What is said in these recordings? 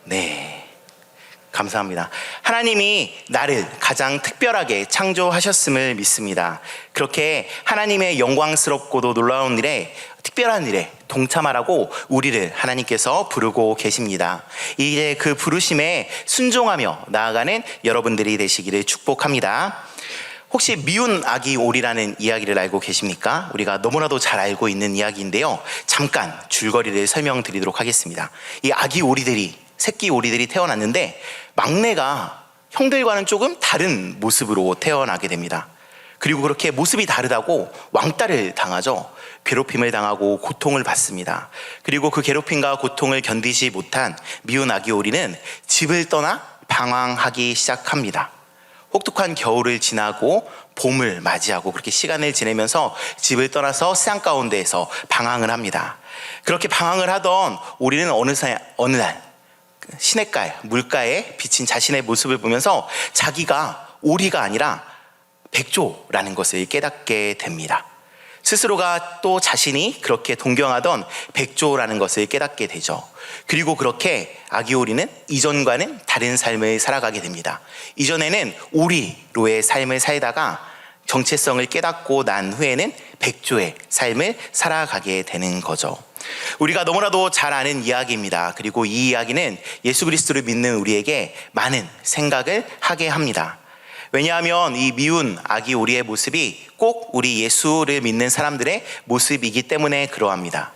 네, 감사합니다. 하나님이 나를 가장 특별하게 창조하셨음을 믿습니다. 그렇게 하나님의 영광스럽고도 놀라운 일에, 특별한 일에 동참하라고 우리를 하나님께서 부르고 계십니다. 이제 그 부르심에 순종하며 나아가는 여러분들이 되시기를 축복합니다. 혹시 미운 아기 오리라는 이야기를 알고 계십니까? 우리가 너무나도 잘 알고 있는 이야기인데요, 잠깐 줄거리를 설명드리도록 하겠습니다. 이 아기 오리들이, 새끼 오리들이 태어났는데 막내가 형들과는 조금 다른 모습으로 태어나게 됩니다. 그리고 그렇게 모습이 다르다고 왕따를 당하죠. 괴롭힘을 당하고 고통을 받습니다. 그리고 그 괴롭힘과 고통을 견디지 못한 미운 아기 오리는 집을 떠나 방황하기 시작합니다. 혹독한 겨울을 지나고 봄을 맞이하고 그렇게 시간을 지내면서 집을 떠나서 세상 가운데에서 방황을 합니다. 그렇게 방황을 하던 오리는 어느 날 시냇가에, 물가에 비친 자신의 모습을 보면서 자기가 오리가 아니라 백조라는 것을 깨닫게 됩니다. 스스로가 또 자신이 그렇게 동경하던 백조라는 것을 깨닫게 되죠. 그리고 그렇게 아기 오리는 이전과는 다른 삶을 살아가게 됩니다. 이전에는 오리로의 삶을 살다가 정체성을 깨닫고 난 후에는 백조의 삶을 살아가게 되는 거죠. 우리가 너무나도 잘 아는 이야기입니다. 그리고 이 이야기는 예수 그리스도를 믿는 우리에게 많은 생각을 하게 합니다. 왜냐하면 이 미운 아기 오리의 모습이 꼭 우리 예수를 믿는 사람들의 모습이기 때문에 그러합니다.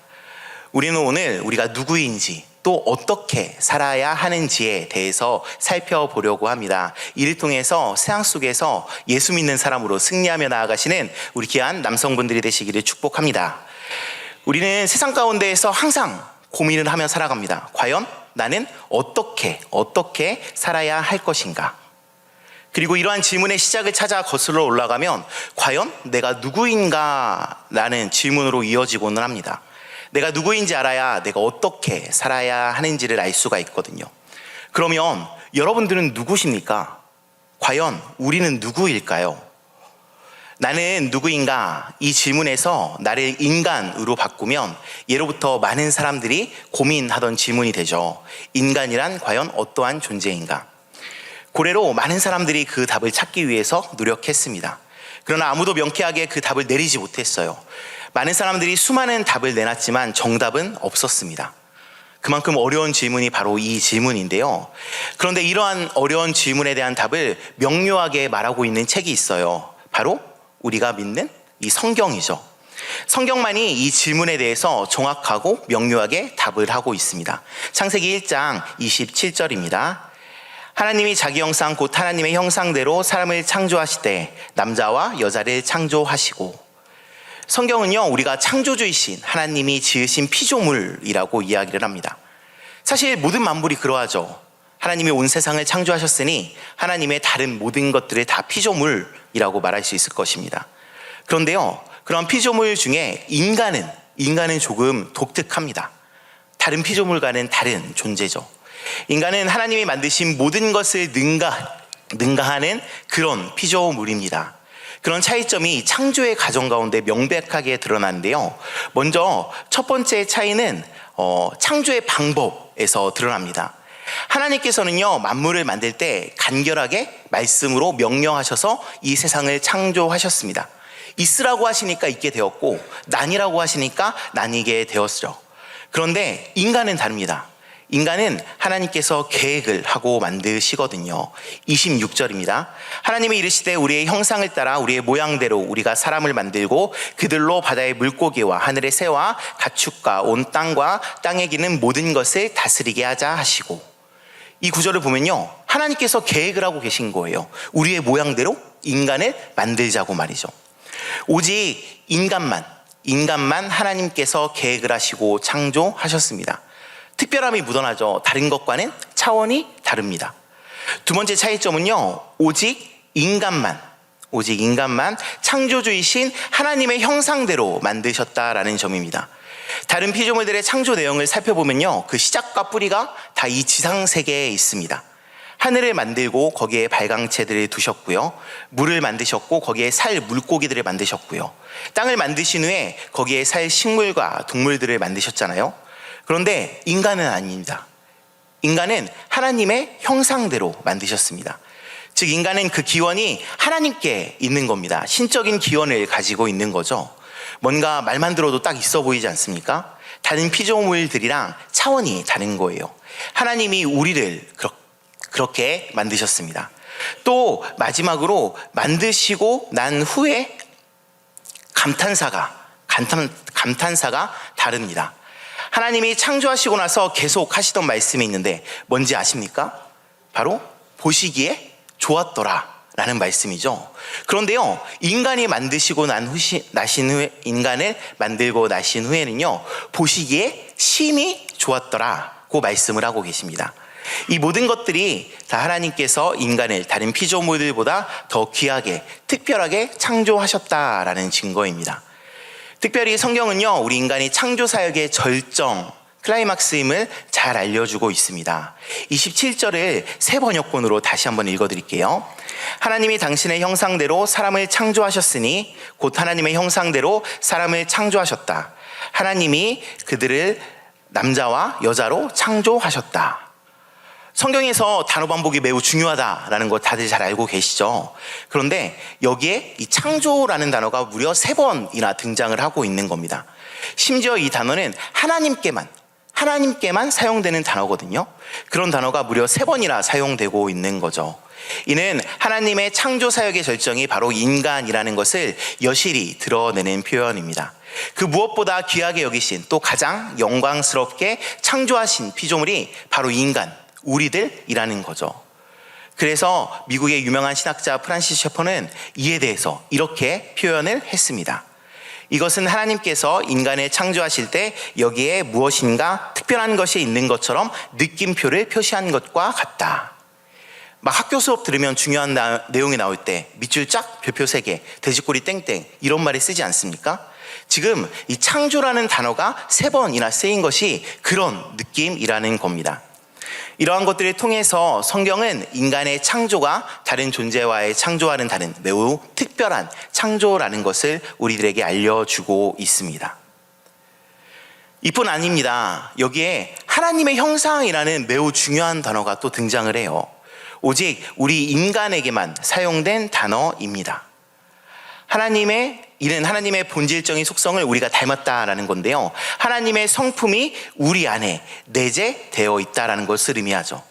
우리는 오늘 우리가 누구인지 또 어떻게 살아야 하는지에 대해서 살펴보려고 합니다. 이를 통해서 세상 속에서 예수 믿는 사람으로 승리하며 나아가시는 우리 귀한 남성분들이 되시기를 축복합니다. 우리는 세상 가운데에서 항상 고민을 하며 살아갑니다. 과연 나는 어떻게 살아야 할 것인가? 그리고 이러한 질문의 시작을 찾아 거슬러 올라가면 과연 내가 누구인가? 라는 질문으로 이어지고는 합니다. 내가 누구인지 알아야 내가 어떻게 살아야 하는지를 알 수가 있거든요. 그러면 여러분들은 누구십니까? 과연 우리는 누구일까요? 나는 누구인가? 이 질문에서 나를 인간으로 바꾸면 예로부터 많은 사람들이 고민하던 질문이 되죠. 인간이란 과연 어떠한 존재인가? 고래로 많은 사람들이 그 답을 찾기 위해서 노력했습니다. 그러나 아무도 명쾌하게 그 답을 내리지 못했어요. 많은 사람들이 수많은 답을 내놨지만 정답은 없었습니다. 그만큼 어려운 질문이 바로 이 질문인데요. 그런데 이러한 어려운 질문에 대한 답을 명료하게 말하고 있는 책이 있어요. 바로 우리가 믿는 이 성경이죠. 성경만이 이 질문에 대해서 정확하고 명료하게 답을 하고 있습니다. 창세기 1장 27절입니다. 하나님이 자기 형상 곧 하나님의 형상대로 사람을 창조하시되 남자와 여자를 창조하시고. 성경은요, 우리가 창조주이신 하나님이 지으신 피조물이라고 이야기를 합니다. 사실 모든 만물이 그러하죠. 하나님이 온 세상을 창조하셨으니 하나님의 다른 모든 것들을 다 피조물이라고 말할 수 있을 것입니다. 그런데요, 그런 피조물 중에 인간은 조금 독특합니다. 다른 피조물과는 다른 존재죠. 인간은 하나님이 만드신 모든 것을 능가하는 그런 피조물입니다. 그런 차이점이 창조의 과정 가운데 명백하게 드러나는데요. 먼저 첫 번째 차이는 창조의 방법에서 드러납니다. 하나님께서는요, 만물을 만들 때 간결하게 말씀으로 명령하셔서 이 세상을 창조하셨습니다. 있으라고 하시니까 있게 되었고 나뉘라고 하시니까 나뉘게 되었죠. 그런데 인간은 다릅니다. 인간은 하나님께서 계획을 하고 만드시거든요. 26절입니다. 하나님이 이르시되 우리의 형상을 따라 우리의 모양대로 우리가 사람을 만들고 그들로 바다의 물고기와 하늘의 새와 가축과 온 땅과 땅에 기는 모든 것을 다스리게 하자 하시고. 이 구절을 보면요, 하나님께서 계획을 하고 계신 거예요. 우리의 모양대로 인간을 만들자고 말이죠. 오직 인간만 하나님께서 계획을 하시고 창조하셨습니다. 특별함이 묻어나죠. 다른 것과는 차원이 다릅니다. 두 번째 차이점은요, 오직 인간만 창조주이신 하나님의 형상대로 만드셨다라는 점입니다. 다른 피조물들의 창조 내용을 살펴보면요, 그 시작과 뿌리가 다 이 지상세계에 있습니다. 하늘을 만들고 거기에 발광체들을 두셨고요, 물을 만드셨고 거기에 살 물고기들을 만드셨고요, 땅을 만드신 후에 거기에 살 식물과 동물들을 만드셨잖아요. 그런데 인간은 아닙니다. 인간은 하나님의 형상대로 만드셨습니다. 즉 인간은 그 기원이 하나님께 있는 겁니다. 신적인 기원을 가지고 있는 거죠. 뭔가 말만 들어도 딱 있어 보이지 않습니까? 다른 피조물들이랑 차원이 다른 거예요. 하나님이 우리를 그렇게 만드셨습니다. 또 마지막으로 만드시고 난 후에 감탄사가 다릅니다. 하나님이 창조하시고 나서 계속 하시던 말씀이 있는데 뭔지 아십니까? 바로 보시기에 좋았더라 라는 말씀이죠. 그런데요, 인간을 만들고 나신 후에는요, 보시기에 심히 좋았더라고 말씀을 하고 계십니다. 이 모든 것들이 다 하나님께서 인간을 다른 피조물들보다 더 귀하게, 특별하게 창조하셨다라는 증거입니다. 특별히 성경은요, 우리 인간이 창조 사역의 절정, 클라이막스임을 잘 알려주고 있습니다. 27절을 새 번역본으로 다시 한번 읽어드릴게요. 하나님이 당신의 형상대로 사람을 창조하셨으니 곧 하나님의 형상대로 사람을 창조하셨다. 하나님이 그들을 남자와 여자로 창조하셨다. 성경에서 단어 반복이 매우 중요하다라는 거 다들 잘 알고 계시죠? 그런데 여기에 이 창조라는 단어가 무려 3번이나 등장을 하고 있는 겁니다. 심지어 이 단어는 하나님께만 사용되는 단어거든요. 그런 단어가 무려 3번이나 사용되고 있는 거죠. 이는 하나님의 창조 사역의 절정이 바로 인간이라는 것을 여실히 드러내는 표현입니다. 그 무엇보다 귀하게 여기신, 또 가장 영광스럽게 창조하신 피조물이 바로 인간, 우리들이라는 거죠. 그래서 미국의 유명한 신학자 프란시스 셰퍼는 이에 대해서 이렇게 표현을 했습니다. 이것은 하나님께서 인간을 창조하실 때 여기에 무엇인가 특별한 것이 있는 것처럼 느낌표를 표시한 것과 같다. 막 학교 수업 들으면 중요한 내용이 나올 때 밑줄 짝, 별표 3개, 돼지꼬리 땡땡 이런 말을 쓰지 않습니까? 지금 이 창조라는 단어가 3번이나 쓰인 것이 그런 느낌이라는 겁니다. 이러한 것들을 통해서 성경은 인간의 창조가 다른 존재와의 창조와는 다른 매우 특별한 창조라는 것을 우리들에게 알려주고 있습니다. 이뿐 아닙니다. 여기에 하나님의 형상이라는 매우 중요한 단어가 또 등장을 해요. 오직 우리 인간에게만 사용된 단어입니다. 이는 하나님의 본질적인 속성을 우리가 닮았다라는 건데요. 하나님의 성품이 우리 안에 내재되어 있다라는 것을 의미하죠.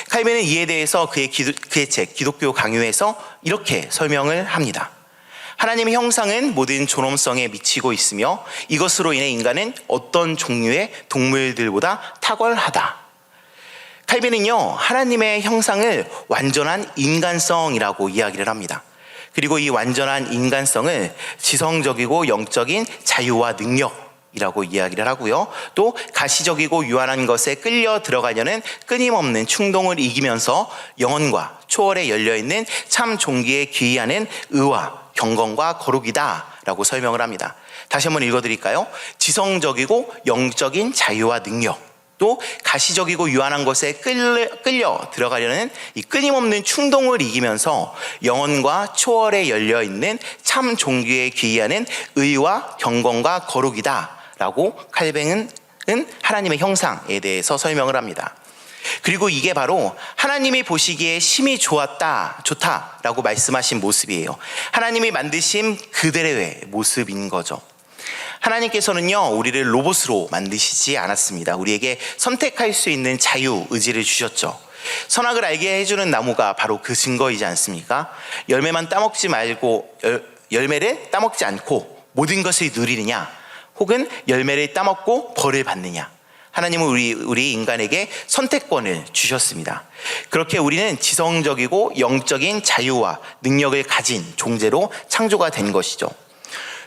칼빈은 이에 대해서 그의 책 기독교 강요에서 이렇게 설명을 합니다. 하나님의 형상은 모든 존엄성에 미치고 있으며 이것으로 인해 인간은 어떤 종류의 동물들보다 탁월하다. 칼빈은요, 하나님의 형상을 완전한 인간성이라고 이야기를 합니다. 그리고 이 완전한 인간성을 지성적이고 영적인 자유와 능력이라고 이야기를 하고요. 또 가시적이고 유한한 것에 끌려 들어가려는 끊임없는 충동을 이기면서 영혼과 초월에 열려있는 참 종기에 귀의하는 의와 경건과 거룩이다 라고 설명을 합니다. 다시 한번 읽어드릴까요? 지성적이고 영적인 자유와 능력, 또 가시적이고 유한한 것에 끌려 들어가려는 이 끊임없는 충동을 이기면서 영혼과 초월에 열려있는 참 종기에 귀의하는 의와 경건과 거룩이다 라고 칼뱅은 하나님의 형상에 대해서 설명을 합니다. 그리고 이게 바로 하나님이 보시기에 심히 좋다라고 말씀하신 모습이에요. 하나님이 만드신 그대로의 모습인 거죠. 하나님께서는요, 우리를 로봇으로 만드시지 않았습니다. 우리에게 선택할 수 있는 자유, 의지를 주셨죠. 선악을 알게 해주는 나무가 바로 그 증거이지 않습니까? 열매를 따먹지 않고 모든 것을 누리느냐, 혹은 열매를 따먹고 벌을 받느냐. 하나님은 우리 인간에게 선택권을 주셨습니다. 그렇게 우리는 지성적이고 영적인 자유와 능력을 가진 존재로 창조가 된 것이죠.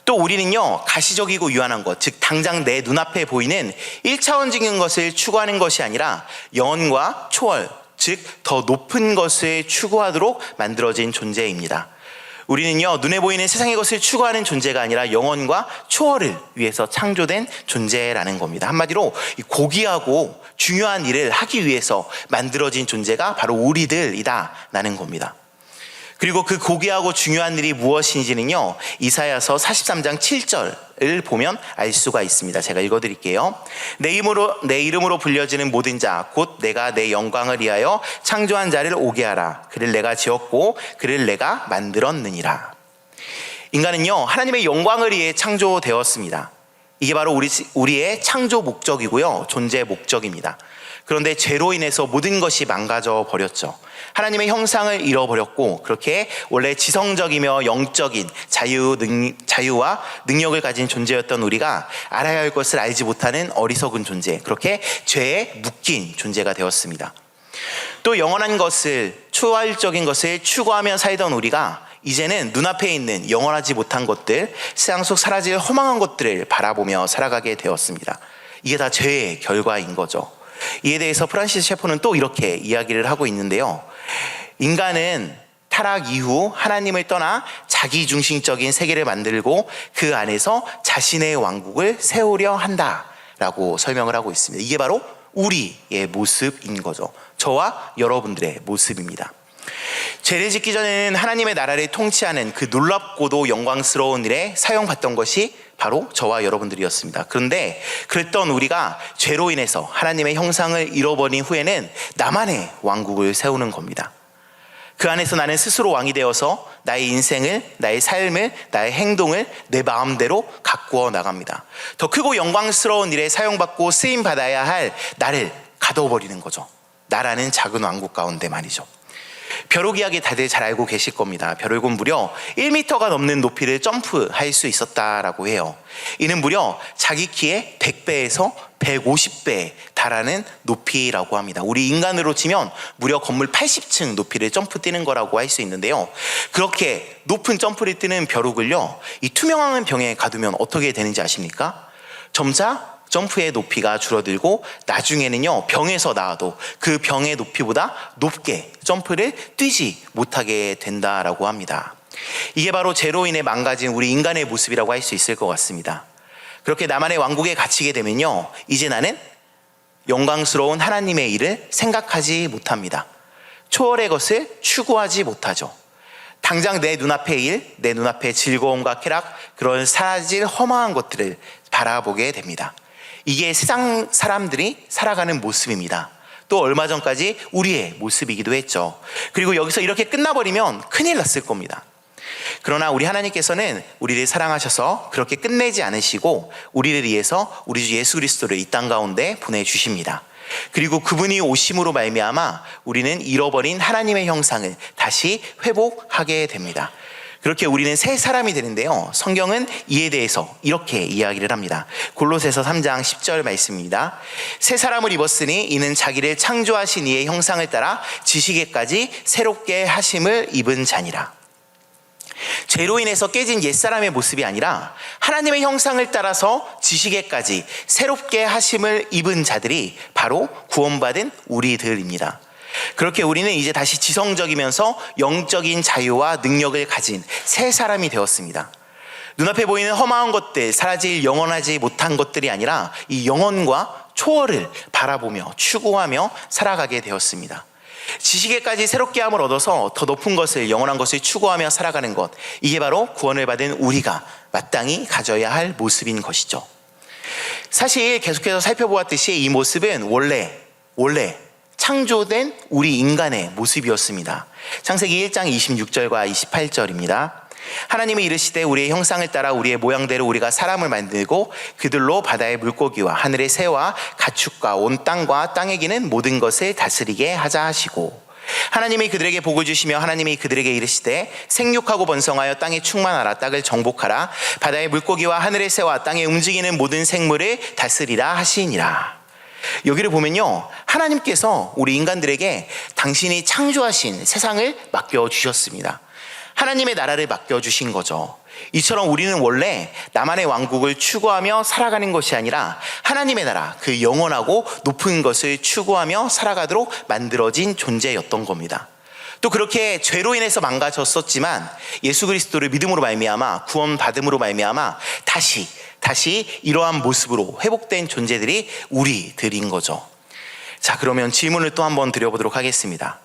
또 우리는요, 가시적이고 유한한 것, 즉 당장 내 눈앞에 보이는 1차원적인 것을 추구하는 것이 아니라 영혼과 초월, 즉 더 높은 것을 추구하도록 만들어진 존재입니다. 우리는요, 눈에 보이는 세상의 것을 추구하는 존재가 아니라 영혼과 초월을 위해서 창조된 존재라는 겁니다. 한마디로 이 고귀하고 중요한 일을 하기 위해서 만들어진 존재가 바로 우리들이다라는 겁니다. 그리고 그 고귀하고 중요한 일이 무엇인지는요, 이사야서 43장 7절을 보면 알 수가 있습니다. 제가 읽어드릴게요. 내 이름으로 불려지는 모든 자, 곧 내가 내 영광을 위하여 창조한 자를 오게 하라. 그를 내가 지었고 그를 내가 만들었느니라. 인간은요, 하나님의 영광을 위해 창조되었습니다. 이게 바로 우리의 창조 목적이고요, 존재 목적입니다. 그런데 죄로 인해서 모든 것이 망가져 버렸죠. 하나님의 형상을 잃어버렸고, 그렇게 원래 지성적이며 영적인 자유와 능력을 가진 존재였던 우리가 알아야 할 것을 알지 못하는 어리석은 존재, 그렇게 죄에 묶인 존재가 되었습니다. 또 영원한 것을, 초월적인 것을 추구하며 살던 우리가 이제는 눈앞에 있는 영원하지 못한 것들, 세상 속 사라질 허망한 것들을 바라보며 살아가게 되었습니다. 이게 다 죄의 결과인 거죠. 이에 대해서 프란시스 셰퍼는 또 이렇게 이야기를 하고 있는데요. 인간은 타락 이후 하나님을 떠나 자기중심적인 세계를 만들고 그 안에서 자신의 왕국을 세우려 한다라고 설명을 하고 있습니다. 이게 바로 우리의 모습인 거죠. 저와 여러분들의 모습입니다. 죄를 짓기 전에는 하나님의 나라를 통치하는 그 놀랍고도 영광스러운 일에 사용받던 것이 바로 저와 여러분들이었습니다. 그런데 그랬던 우리가 죄로 인해서 하나님의 형상을 잃어버린 후에는 나만의 왕국을 세우는 겁니다. 그 안에서 나는 스스로 왕이 되어서 나의 인생을, 나의 삶을, 나의 행동을 내 마음대로 가꾸어 나갑니다. 더 크고 영광스러운 일에 사용받고 쓰임받아야 할 나를 가둬버리는 거죠. 나라는 작은 왕국 가운데 말이죠. 벼룩 이야기 다들 잘 알고 계실 겁니다. 벼룩은 무려 1m가 넘는 높이를 점프할 수 있었다라고 해요. 이는 무려 자기 키의 100배에서 150배에 달하는 높이라고 합니다. 우리 인간으로 치면 무려 건물 80층 높이를 점프 뛰는 거라고 할 수 있는데요. 그렇게 높은 점프를 뛰는 벼룩을요, 이 투명한 병에 가두면 어떻게 되는지 아십니까? 점차 점프의 높이가 줄어들고 나중에는요, 병에서 나와도 그 병의 높이보다 높게 점프를 뛰지 못하게 된다라고 합니다. 이게 바로 죄로 인해 망가진 우리 인간의 모습이라고 할 수 있을 것 같습니다. 그렇게 나만의 왕국에 갇히게 되면요, 이제 나는 영광스러운 하나님의 일을 생각하지 못합니다. 초월의 것을 추구하지 못하죠. 당장 내 눈앞의 일, 내 눈앞의 즐거움과 쾌락, 그런 사라질 허망한 것들을 바라보게 됩니다. 이게 세상 사람들이 살아가는 모습입니다. 또 얼마 전까지 우리의 모습이기도 했죠. 그리고 여기서 이렇게 끝나버리면 큰일 났을 겁니다. 그러나 우리 하나님께서는 우리를 사랑하셔서 그렇게 끝내지 않으시고 우리를 위해서 우리 주 예수 그리스도를 이 땅 가운데 보내주십니다. 그리고 그분이 오심으로 말미암아 우리는 잃어버린 하나님의 형상을 다시 회복하게 됩니다. 그렇게 우리는 새 사람이 되는데요, 성경은 이에 대해서 이렇게 이야기를 합니다. 골로새서 3장 10절 말씀입니다. 새 사람을 입었으니 이는 자기를 창조하신 이의 형상을 따라 지시기까지 새롭게 하심을 입은 자니라. 죄로 인해서 깨진 옛사람의 모습이 아니라 하나님의 형상을 따라서 지시기까지 새롭게 하심을 입은 자들이 바로 구원받은 우리들입니다. 그렇게 우리는 이제 다시 지성적이면서 영적인 자유와 능력을 가진 새 사람이 되었습니다. 눈앞에 보이는 허망한 것들, 사라질 영원하지 못한 것들이 아니라 이 영원과 초월을 바라보며 추구하며 살아가게 되었습니다. 지식에까지 새롭게 함을 얻어서 더 높은 것을, 영원한 것을 추구하며 살아가는 것, 이게 바로 구원을 받은 우리가 마땅히 가져야 할 모습인 것이죠. 사실 계속해서 살펴보았듯이 이 모습은 원래 창조된 우리 인간의 모습이었습니다. 창세기 1장 26절과 28절입니다. 하나님이 이르시되 우리의 형상을 따라 우리의 모양대로 우리가 사람을 만들고 그들로 바다의 물고기와 하늘의 새와 가축과 온 땅과 땅에 기는 모든 것을 다스리게 하자 하시고, 하나님이 그들에게 복을 주시며 하나님이 그들에게 이르시되 생육하고 번성하여 땅에 충만하라. 땅을 정복하라. 바다의 물고기와 하늘의 새와 땅에 움직이는 모든 생물을 다스리라 하시니라. 여기를 보면요, 하나님께서 우리 인간들에게 당신이 창조하신 세상을 맡겨주셨습니다. 하나님의 나라를 맡겨주신 거죠. 이처럼 우리는 원래 나만의 왕국을 추구하며 살아가는 것이 아니라 하나님의 나라, 그 영원하고 높은 것을 추구하며 살아가도록 만들어진 존재였던 겁니다. 또 그렇게 죄로 인해서 망가졌었지만 예수 그리스도를 믿음으로 말미암아, 구원받음으로 말미암아 다시 이러한 모습으로 회복된 존재들이 우리들인 거죠. 자, 그러면 질문을 또 한번 드려보도록 하겠습니다.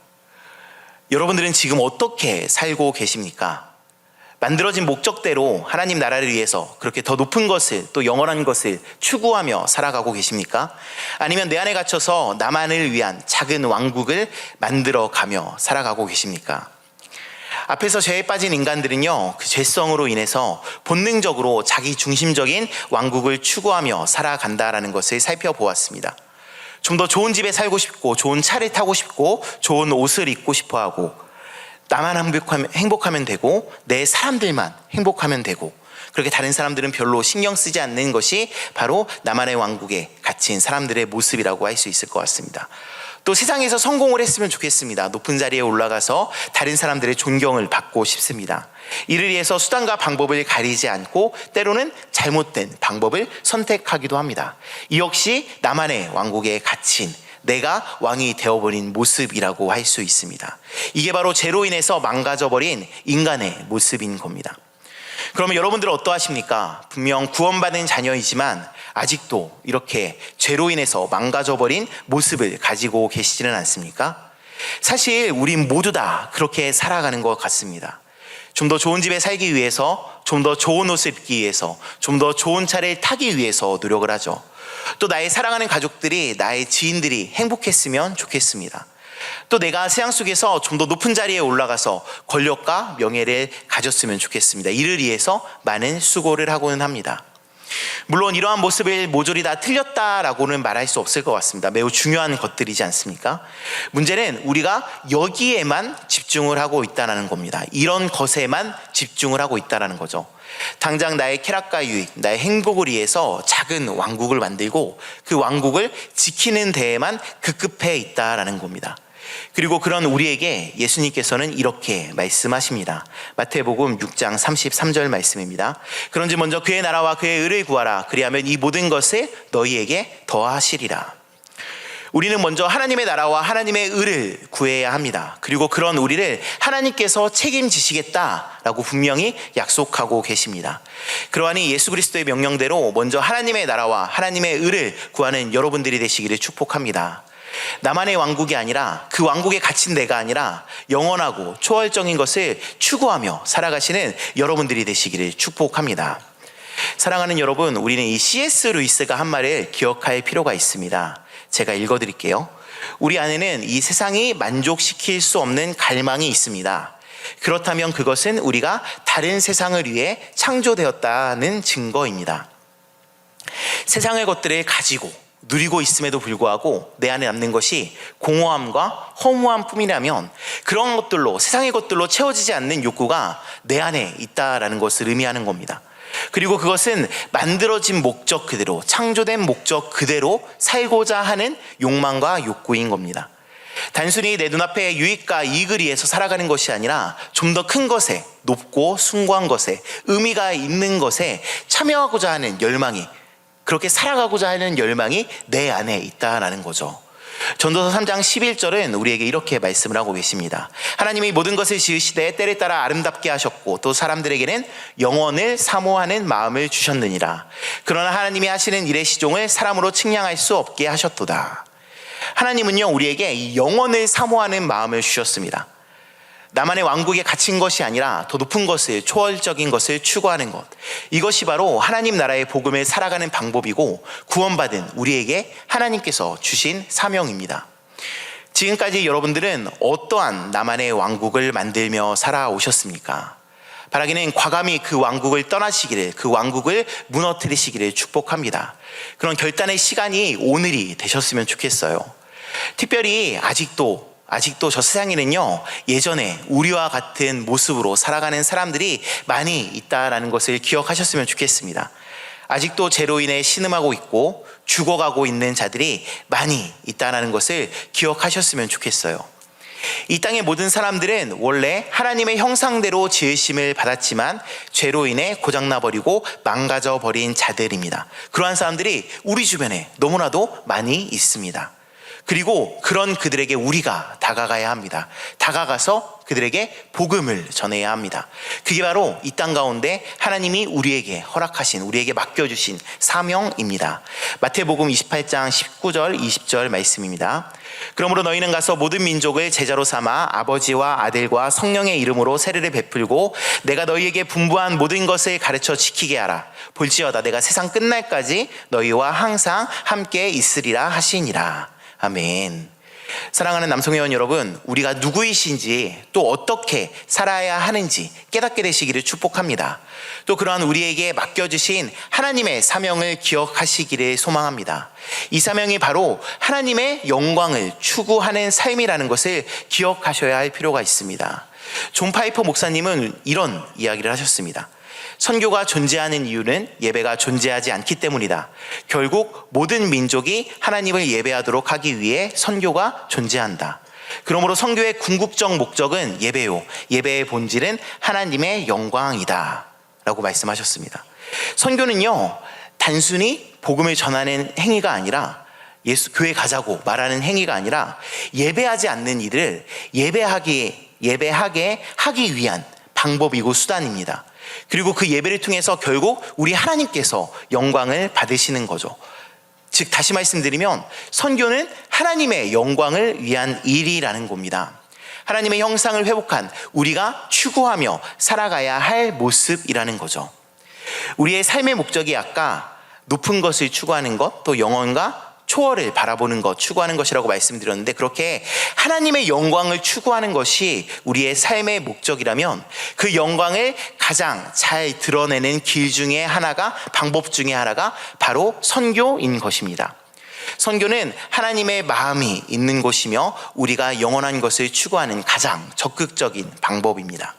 여러분들은 지금 어떻게 살고 계십니까? 만들어진 목적대로 하나님 나라를 위해서 그렇게 더 높은 것을, 또 영원한 것을 추구하며 살아가고 계십니까? 아니면 내 안에 갇혀서 나만을 위한 작은 왕국을 만들어가며 살아가고 계십니까? 앞에서 죄에 빠진 인간들은요, 그 죄성으로 인해서 본능적으로 자기 중심적인 왕국을 추구하며 살아간다라는 것을 살펴보았습니다. 좀 더 좋은 집에 살고 싶고, 좋은 차를 타고 싶고, 좋은 옷을 입고 싶어 하고, 나만 행복하면 되고, 내 사람들만 행복하면 되고, 그렇게 다른 사람들은 별로 신경 쓰지 않는 것이 바로 나만의 왕국에 갇힌 사람들의 모습이라고 할 수 있을 것 같습니다. 또 세상에서 성공을 했으면 좋겠습니다. 높은 자리에 올라가서 다른 사람들의 존경을 받고 싶습니다. 이를 위해서 수단과 방법을 가리지 않고 때로는 잘못된 방법을 선택하기도 합니다. 이 역시 나만의 왕국에 갇힌, 내가 왕이 되어버린 모습이라고 할 수 있습니다. 이게 바로 죄로 인해서 망가져버린 인간의 모습인 겁니다. 그러면 여러분들은 어떠하십니까? 분명 구원받은 자녀이지만 아직도 이렇게 죄로 인해서 망가져버린 모습을 가지고 계시지는 않습니까? 사실 우린 모두 다 그렇게 살아가는 것 같습니다. 좀 더 좋은 집에 살기 위해서, 좀 더 좋은 옷을 입기 위해서, 좀 더 좋은 차를 타기 위해서 노력을 하죠. 또 나의 사랑하는 가족들이, 나의 지인들이 행복했으면 좋겠습니다. 또 내가 세상 속에서 좀 더 높은 자리에 올라가서 권력과 명예를 가졌으면 좋겠습니다. 이를 위해서 많은 수고를 하고는 합니다. 물론 이러한 모습을 모조리 다 틀렸다라고는 말할 수 없을 것 같습니다. 매우 중요한 것들이지 않습니까? 문제는 우리가 여기에만 집중을 하고 있다는 겁니다. 이런 것에만 집중을 하고 있다는 거죠. 당장 나의 쾌락과 유익, 나의 행복을 위해서 작은 왕국을 만들고 그 왕국을 지키는 데에만 급급해 있다는 겁니다. 그리고 그런 우리에게 예수님께서는 이렇게 말씀하십니다. 마태복음 6장 33절 말씀입니다. 그런지 먼저 그의 나라와 그의 의를 구하라. 그리하면 이 모든 것을 너희에게 더하시리라. 우리는 먼저 하나님의 나라와 하나님의 의를 구해야 합니다. 그리고 그런 우리를 하나님께서 책임지시겠다라고 분명히 약속하고 계십니다. 그러하니 예수 그리스도의 명령대로 먼저 하나님의 나라와 하나님의 의를 구하는 여러분들이 되시기를 축복합니다. 나만의 왕국이 아니라, 그 왕국에 갇힌 내가 아니라 영원하고 초월적인 것을 추구하며 살아가시는 여러분들이 되시기를 축복합니다. 사랑하는 여러분, 우리는 이 C.S. 루이스가 한 말을 기억할 필요가 있습니다. 제가 읽어드릴게요. 우리 안에는 이 세상이 만족시킬 수 없는 갈망이 있습니다. 그렇다면 그것은 우리가 다른 세상을 위해 창조되었다는 증거입니다. 세상의 것들을 가지고 누리고 있음에도 불구하고 내 안에 남는 것이 공허함과 허무함 뿐이라면, 그런 것들로, 세상의 것들로 채워지지 않는 욕구가 내 안에 있다라는 것을 의미하는 겁니다. 그리고 그것은 만들어진 목적 그대로, 창조된 목적 그대로 살고자 하는 욕망과 욕구인 겁니다. 단순히 내 눈앞에 유익과 이익을 위해서 살아가는 것이 아니라 좀 더 큰 것에, 높고 숭고한 것에, 의미가 있는 것에 참여하고자 하는 열망이, 그렇게 살아가고자 하는 열망이 내 안에 있다라는 거죠. 전도서 3장 11절은 우리에게 이렇게 말씀을 하고 계십니다. 하나님이 모든 것을 지으시되 때를 따라 아름답게 하셨고 또 사람들에게는 영원을 사모하는 마음을 주셨느니라. 그러나 하나님이 하시는 일의 시종을 사람으로 측량할 수 없게 하셨도다. 하나님은요, 우리에게 이 영원을 사모하는 마음을 주셨습니다. 나만의 왕국에 갇힌 것이 아니라 더 높은 것을, 초월적인 것을 추구하는 것, 이것이 바로 하나님 나라의 복음을 살아가는 방법이고 구원받은 우리에게 하나님께서 주신 사명입니다. 지금까지 여러분들은 어떠한 나만의 왕국을 만들며 살아오셨습니까? 바라기는 과감히 그 왕국을 떠나시기를, 그 왕국을 무너뜨리시기를 축복합니다. 그런 결단의 시간이 오늘이 되셨으면 좋겠어요. 특별히 아직도 저 세상에는요, 예전에 우리와 같은 모습으로 살아가는 사람들이 많이 있다라는 것을 기억하셨으면 좋겠습니다. 아직도 죄로 인해 신음하고 있고 죽어가고 있는 자들이 많이 있다는 것을 기억하셨으면 좋겠어요. 이 땅의 모든 사람들은 원래 하나님의 형상대로 지으심을 받았지만 죄로 인해 고장나버리고 망가져버린 자들입니다. 그러한 사람들이 우리 주변에 너무나도 많이 있습니다. 그리고 그런 그들에게 우리가 다가가야 합니다. 다가가서 그들에게 복음을 전해야 합니다. 그게 바로 이 땅 가운데 하나님이 우리에게 허락하신, 우리에게 맡겨주신 사명입니다. 마태복음 28장 19절 20절 말씀입니다. 그러므로 너희는 가서 모든 민족을 제자로 삼아 아버지와 아들과 성령의 이름으로 세례를 베풀고 내가 너희에게 분부한 모든 것을 가르쳐 지키게 하라. 볼지어다 내가 세상 끝날까지 너희와 항상 함께 있으리라 하시니라. 아멘. 사랑하는 남성회원 여러분, 우리가 누구이신지 또 어떻게 살아야 하는지 깨닫게 되시기를 축복합니다. 또 그러한 우리에게 맡겨주신 하나님의 사명을 기억하시기를 소망합니다. 이 사명이 바로 하나님의 영광을 추구하는 삶이라는 것을 기억하셔야 할 필요가 있습니다. 존 파이퍼 목사님은 이런 이야기를 하셨습니다. 선교가 존재하는 이유는 예배가 존재하지 않기 때문이다. 결국 모든 민족이 하나님을 예배하도록 하기 위해 선교가 존재한다. 그러므로 선교의 궁극적 목적은 예배요. 예배의 본질은 하나님의 영광이다. 라고 말씀하셨습니다. 선교는요, 단순히 복음을 전하는 행위가 아니라 교회 가자고 말하는 행위가 아니라 예배하지 않는 이들을 예배하게 하기 위한 방법이고 수단입니다. 그리고 그 예배를 통해서 결국 우리 하나님께서 영광을 받으시는 거죠. 즉 다시 말씀드리면 선교는 하나님의 영광을 위한 일이라는 겁니다. 하나님의 형상을 회복한 우리가 추구하며 살아가야 할 모습이라는 거죠. 우리의 삶의 목적이 아까 높은 것을 추구하는 것, 또 영원과 초월을 바라보는 것, 추구하는 것이라고 말씀드렸는데, 그렇게 하나님의 영광을 추구하는 것이 우리의 삶의 목적이라면 그 영광을 가장 잘 드러내는 방법 중에 하나가 바로 선교인 것입니다. 선교는 하나님의 마음이 있는 곳이며 우리가 영원한 것을 추구하는 가장 적극적인 방법입니다.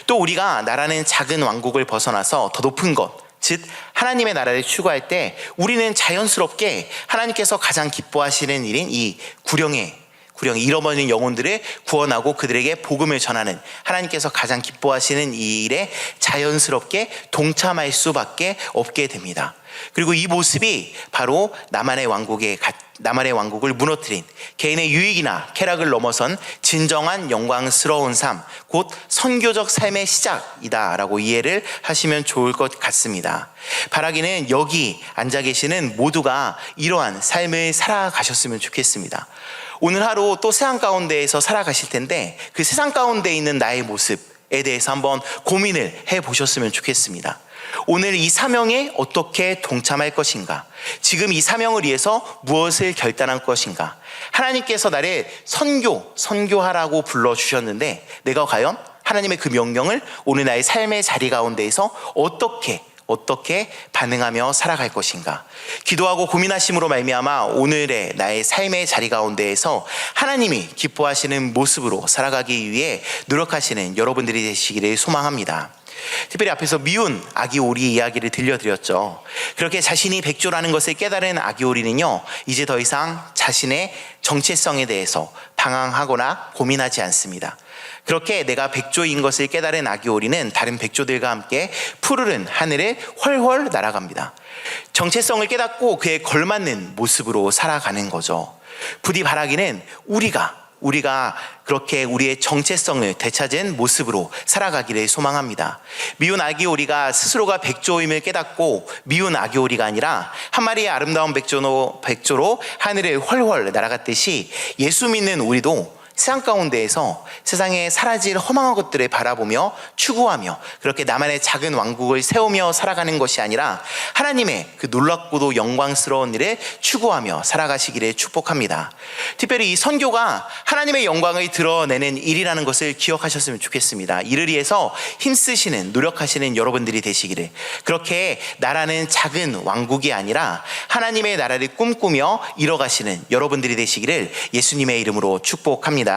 또 우리가 나라는 작은 왕국을 벗어나서 더 높은 것, 즉 하나님의 나라를 추구할 때 우리는 자연스럽게 하나님께서 가장 기뻐하시는 일인 이 구령의 잃어버린 영혼들을 구원하고 그들에게 복음을 전하는 하나님께서 가장 기뻐하시는 이 일에 자연스럽게 동참할 수밖에 없게 됩니다. 그리고 이 모습이 바로 나만의 왕국을 무너뜨린 개인의 유익이나 쾌락을 넘어선 진정한 영광스러운 삶, 곧 선교적 삶의 시작이다라고 이해를 하시면 좋을 것 같습니다. 바라기는 여기 앉아 계시는 모두가 이러한 삶을 살아가셨으면 좋겠습니다. 오늘 하루 또 세상 가운데에서 살아가실 텐데 그 세상 가운데 있는 나의 모습에 대해서 한번 고민을 해보셨으면 좋겠습니다. 오늘 이 사명에 어떻게 동참할 것인가? 지금 이 사명을 위해서 무엇을 결단할 것인가? 하나님께서 나를 선교하라고 불러주셨는데 내가 과연 하나님의 그 명령을 오늘 나의 삶의 자리 가운데에서 어떻게 반응하며 살아갈 것인가? 기도하고 고민하심으로 말미암아 오늘의 나의 삶의 자리 가운데에서 하나님이 기뻐하시는 모습으로 살아가기 위해 노력하시는 여러분들이 되시기를 소망합니다. 특별히 앞에서 미운 아기오리 이야기를 들려드렸죠. 그렇게 자신이 백조라는 것을 깨달은 아기오리는요, 이제 더 이상 자신의 정체성에 대해서 방황하거나 고민하지 않습니다. 그렇게 내가 백조인 것을 깨달은 아기오리는 다른 백조들과 함께 푸르른 하늘에 훨훨 날아갑니다. 정체성을 깨닫고 그에 걸맞는 모습으로 살아가는 거죠. 부디 바라기는 우리가 그렇게 우리의 정체성을 되찾은 모습으로 살아가기를 소망합니다. 미운 아기오리가 스스로가 백조임을 깨닫고 미운 아기오리가 아니라 한 마리의 아름다운 백조로 하늘을 훨훨 날아갔듯이 예수 믿는 우리도 세상 가운데에서 세상에 사라질 허망한 것들을 바라보며 추구하며 그렇게 나만의 작은 왕국을 세우며 살아가는 것이 아니라 하나님의 그 놀랍고도 영광스러운 일을 추구하며 살아가시기를 축복합니다. 특별히 이 선교가 하나님의 영광을 드러내는 일이라는 것을 기억하셨으면 좋겠습니다. 이를 위해서 힘쓰시는 노력하시는 여러분들이 되시기를, 그렇게 나라는 작은 왕국이 아니라 하나님의 나라를 꿈꾸며 이뤄가시는 여러분들이 되시기를 예수님의 이름으로 축복합니다.